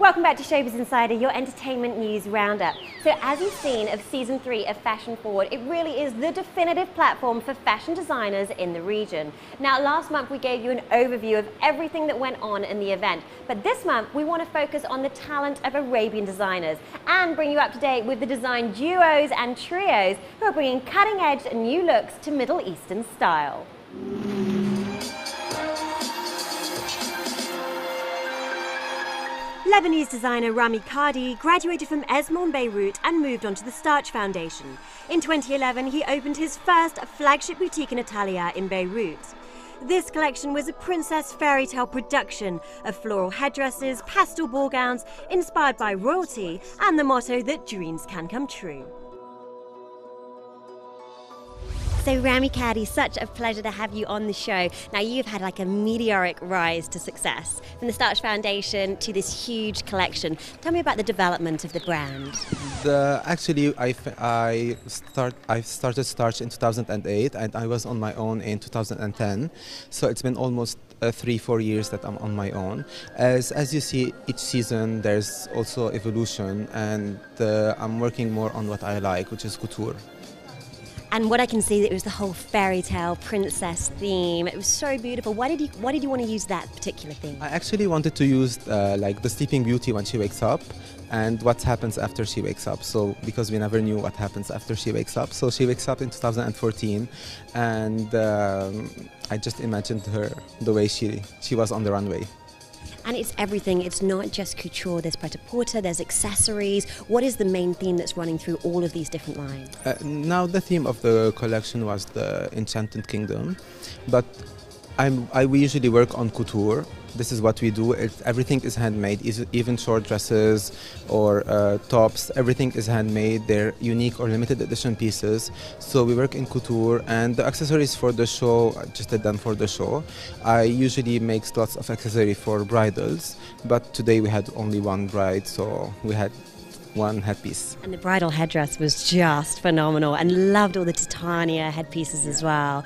Welcome back to Showbiz Insider, your entertainment news roundup. So as you've seen of Season 3 of Fashion Forward, it really is the definitive platform for fashion designers in the region. Now last month we gave you an overview of everything that went on in the event, but this month we want to focus on the talent of Arabian designers and bring you up to date with the design duos and trios who are bringing cutting edge new looks to Middle Eastern style. Lebanese designer Rami Khadi graduated from Esmond Beirut and moved on to the Starch Foundation. In 2011, he opened his first flagship boutique in Italia in Beirut. This collection was a princess fairy tale production of floral headdresses, pastel ball gowns, inspired by royalty and the motto that dreams can come true. So Rami Khadi, such a pleasure to have you on the show. Now you've had like a meteoric rise to success from the Starch Foundation to this huge collection. Tell me about the development of the brand. Actually, I started Starch in 2008 and I was on my own in 2010. So it's been almost 3-4 years that I'm on my own. As you see, each season there's also evolution, and I'm working more on what I like, which is couture. And what I can see, that it was the whole fairy tale princess theme. It was so beautiful. Why did you want to use that particular theme? I actually wanted to use like the Sleeping Beauty when she wakes up and what happens after she wakes up. So because we never knew what happens after she wakes up. So she wakes up in 2014 and I just imagined her the way she was on the runway. And it's everything, it's not just couture, there's pret-a-porter, there's accessories. What is the main theme that's running through all of these different lines? Now the theme of the collection was the Enchanted Kingdom, but we usually work on couture. This is what we do. Everything is handmade, even short dresses or tops, everything is handmade. They're unique or limited edition pieces. So we work in couture, and the accessories for the show, I just did them for the show. I usually make lots of accessories for bridals, but today we had only one bride, so we had one headpiece. And the bridal headdress was just phenomenal, and loved all the Titania headpieces as well.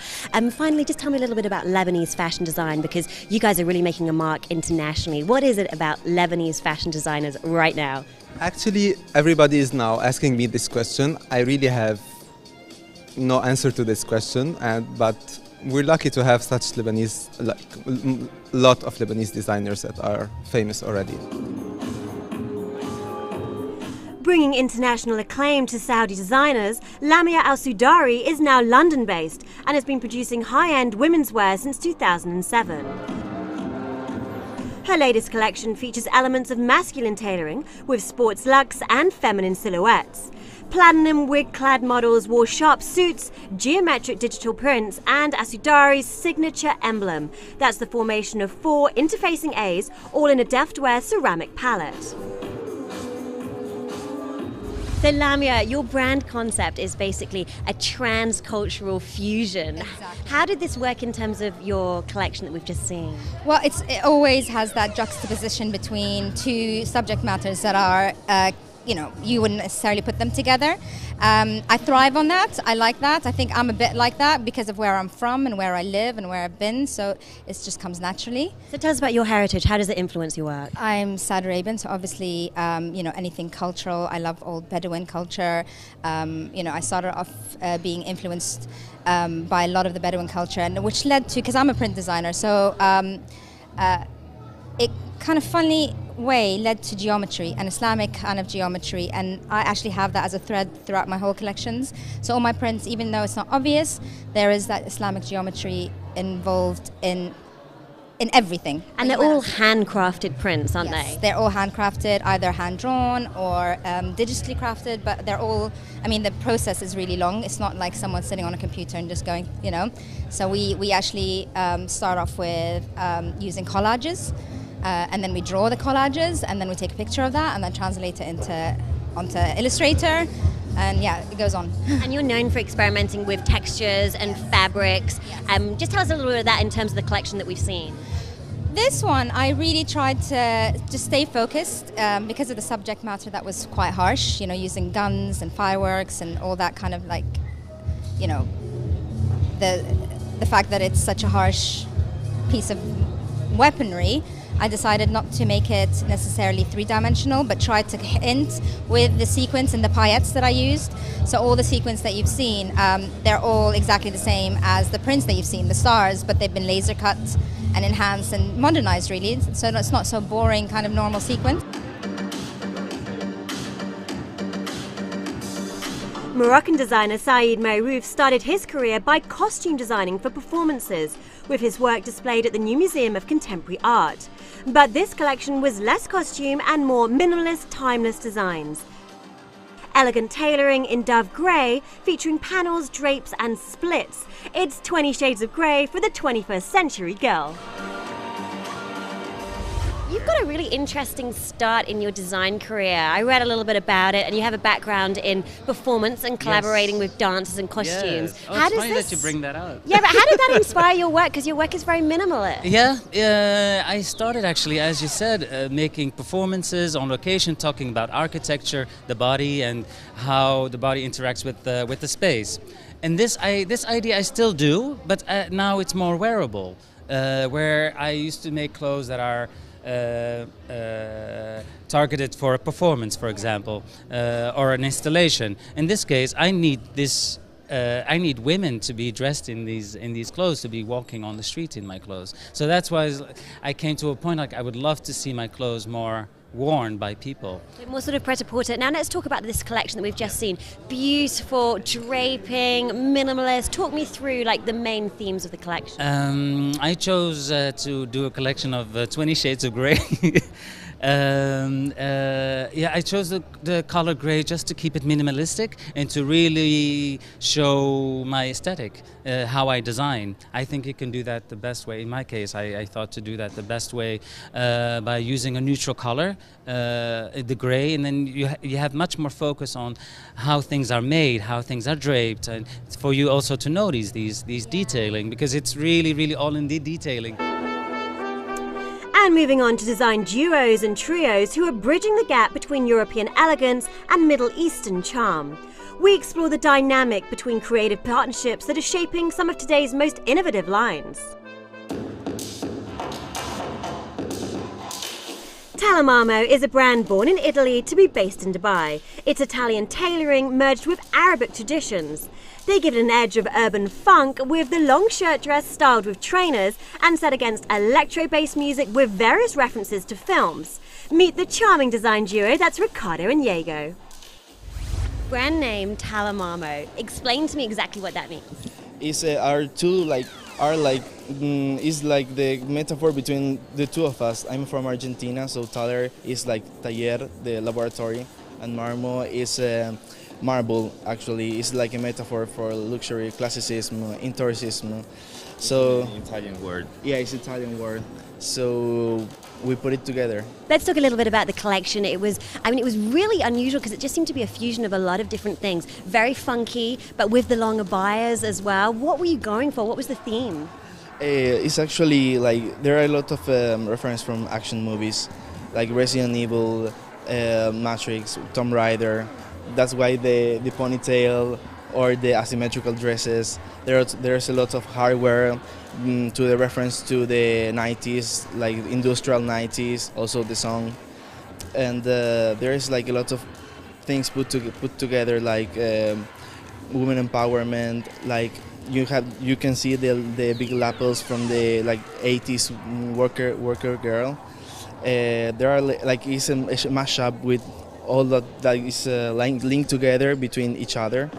Finally, just tell me a little bit about Lebanese fashion design, because you guys are really making a mark internationally. What is it about Lebanese fashion designers right now? Actually, everybody is now asking me this question. I really have no answer to this question, but we're lucky to have such Lebanese, lot of Lebanese designers that are famous already. Bringing international acclaim to Saudi designers, Lamia Al Soudari is now London-based and has been producing high-end women's wear since 2007. Her latest collection features elements of masculine tailoring with sports luxe and feminine silhouettes. Platinum wig-clad models wore sharp suits, geometric digital prints, and Al Soudari's signature emblem. That's the formation of 4 interfacing A's, all in a deftware ceramic palette. So Lamia, your brand concept is basically a transcultural fusion. Exactly. How did this work in terms of your collection that we've just seen? Well, it always has that juxtaposition between two subject matters that are, you wouldn't necessarily put them together. I thrive on that. I like that. I think I'm a bit like that because of where I'm from and where I live and where I've been. So it just comes naturally. So tell us about your heritage. How does it influence your work? I'm Saudi Arabian, so obviously, anything cultural. I love old Bedouin culture. I started off being influenced by a lot of the Bedouin culture, and which led to, because I'm a print designer, so it kind of funny way led to geometry and Islamic kind of geometry, and I actually have that as a thread throughout my whole collections. So all my prints, even though it's not obvious, there is that Islamic geometry involved in everything. And they're all handcrafted prints, aren't Yes, they? they're all handcrafted, either hand-drawn or digitally crafted, but they're all, the process is really long. It's not like someone sitting on a computer and just going, So we actually start off with using collages, and then we draw the collages, and then we take a picture of that and then translate it onto Illustrator, and yeah, it goes on. And you're known for experimenting with textures and fabrics. Just tell us a little bit of that in terms of the collection that we've seen. This one, I really tried to just stay focused because of the subject matter that was quite harsh, using guns and fireworks and all that kind of the fact that it's such a harsh piece of weaponry. I decided not to make it necessarily three-dimensional, but try to hint with the sequins and the paillettes that I used. So all the sequins that you've seen, they're all exactly the same as the prints that you've seen, the stars, but they've been laser cut and enhanced and modernized, really. So it's not so boring kind of normal sequin. Moroccan designer Saïd Mayrouf started his career by costume designing for performances, with his work displayed at the New Museum of Contemporary Art. But this collection was less costume and more minimalist, timeless designs. Elegant tailoring in dove grey, featuring panels, drapes and splits. It's 20 shades of grey for the 21st century girl. You've got a really interesting start in your design career. I read a little bit about it, and you have a background in performance and collaborating with dancers and costumes. Yes. Oh, it's funny that you bring that up. Yeah, but how did that inspire your work? Because your work is very minimalist. Yeah, I started actually, as you said, making performances on location, talking about architecture, the body, and how the body interacts with the space. And this idea I still do, but now it's more wearable. Where I used to make clothes that are targeted for a performance, for example, or an installation. In this case, I need this. I need women to be dressed in these clothes, to be walking on the street in my clothes. So that's why I came to a point like I would love to see my clothes more worn by people. More sort of pret-a-porter. Now let's talk about this collection that we've just seen. Beautiful, draping, minimalist. Talk me through like the main themes of the collection. I chose to do a collection of 20 shades of grey. I chose the color gray just to keep it minimalistic and to really show my aesthetic, how I design. I think you can do that the best way. In my case, I thought to do that the best way by using a neutral color, the gray, and then you have much more focus on how things are made, how things are draped, and for you also to notice these detailing, because it's really all in the detailing. And moving on to design duos and trios who are bridging the gap between European elegance and Middle Eastern charm. We explore the dynamic between creative partnerships that are shaping some of today's most innovative lines. Talamamo is a brand born in Italy to be based in Dubai. It's Italian tailoring merged with Arabic traditions. They give it an edge of urban funk with the long shirt dress styled with trainers and set against electro-based music with various references to films. Meet the charming design duo that's Riccardo and Diego. Brand name Talamamo. Explain to me exactly what that means. It's our two is like the metaphor between the two of us. I'm from Argentina, so taller is like taller, the laboratory, and marmo is marble. Actually, it's like a metaphor for luxury, classicism, intericism. So Italian word. Yeah, it's an Italian word. So we put it together. Let's talk a little bit about the collection. It was really unusual because it just seemed to be a fusion of a lot of different things. Very funky, but with the long abayas as well. What were you going for? What was the theme? It's actually like there are a lot of reference from action movies, like Resident Evil, Matrix, Tomb Raider. That's why the ponytail or the asymmetrical dresses. There's a lot of hardware to the reference to the 90s, like industrial 90s, also the song. And there is like a lot of things put together, like women empowerment, like you can see the big lapels from the like 80s worker girl. There are like it's a mashup with all that is linked together between each other.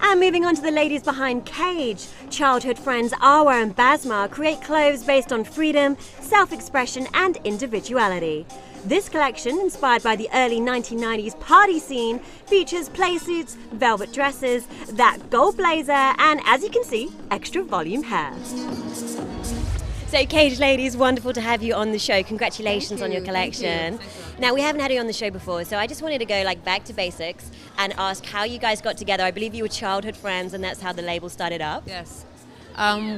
And moving on to the ladies behind Cage, childhood friends Awa and Basma create clothes based on freedom, self-expression and individuality. This collection, inspired by the early 1990s party scene, features playsuits, velvet dresses, that gold blazer and, as you can see, extra volume hair. So Cage ladies, wonderful to have you on the show. Congratulations on your collection. Now, we haven't had you on the show before, so I just wanted to go back to basics and ask how you guys got together. I believe you were childhood friends and that's how the label started up. Yes.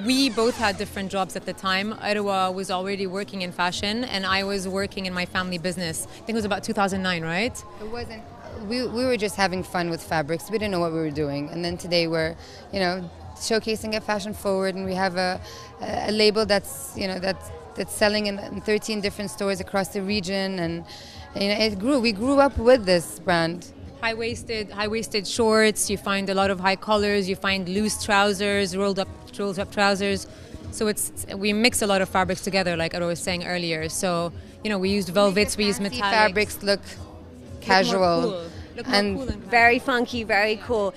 We both had different jobs at the time. Arwa was already working in fashion and I was working in my family business. I think it was about 2009, right? It wasn't. We were just having fun with fabrics. We didn't know what we were doing. And then today we're, showcasing at Fashion Forward, and we have a label that's that's selling in 13 different stores across the region, and it grew. We grew up with this brand. High-waisted shorts. You find a lot of high collars. You find loose trousers, rolled up trousers. So we mix a lot of fabrics together, like I was saying earlier. So we used velvets, we used metallics. Fabrics look casual, and very funky, very cool.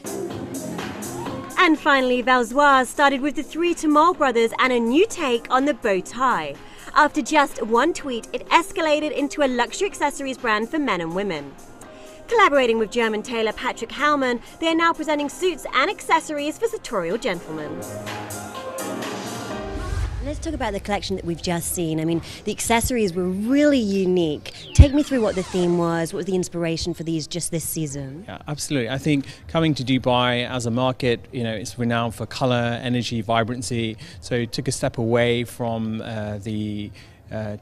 And finally, Valzoise started with the 3 Tamal brothers and a new take on the bow tie. After just one tweet, it escalated into a luxury accessories brand for men and women. Collaborating with German tailor Patrick Howman, they are now presenting suits and accessories for sartorial gentlemen. Let's talk about the collection that we've just seen. I mean, the accessories were really unique. Take me through what the theme was, what was the inspiration for these just this season? Yeah, absolutely. I think coming to Dubai as a market, it's renowned for color, energy, vibrancy. So it took a step away from the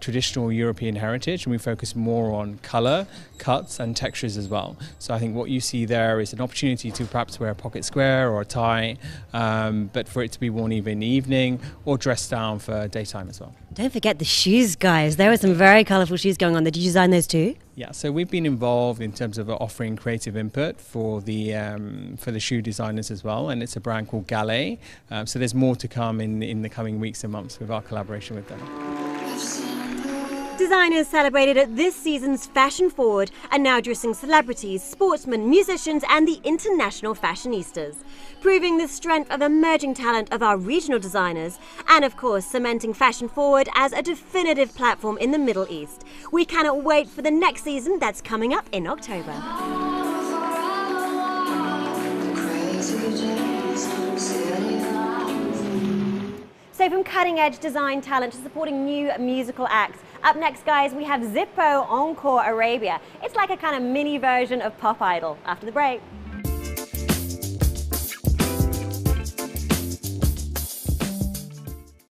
traditional European heritage, and we focus more on color, cuts and textures as well. So I think what you see there is an opportunity to perhaps wear a pocket square or a tie, but for it to be worn even in the evening or dressed down for daytime as well. Don't forget the shoes, guys. There were some very colourful shoes going on there. Did you design those too? Yeah, so we've been involved in terms of offering creative input for the shoe designers as well, and it's a brand called Gallet. So there's more to come in the coming weeks and months with our collaboration with them. Designers celebrated at this season's Fashion Forward are now dressing celebrities, sportsmen, musicians and the international fashionistas, proving the strength of emerging talent of our regional designers and of course cementing Fashion Forward as a definitive platform in the Middle East. We cannot wait for the next season that's coming up in October. So from cutting-edge design talent to supporting new musical acts, up next, guys, we have Zippo Encore Arabia. It's like a kind of mini version of Pop Idol. After the break.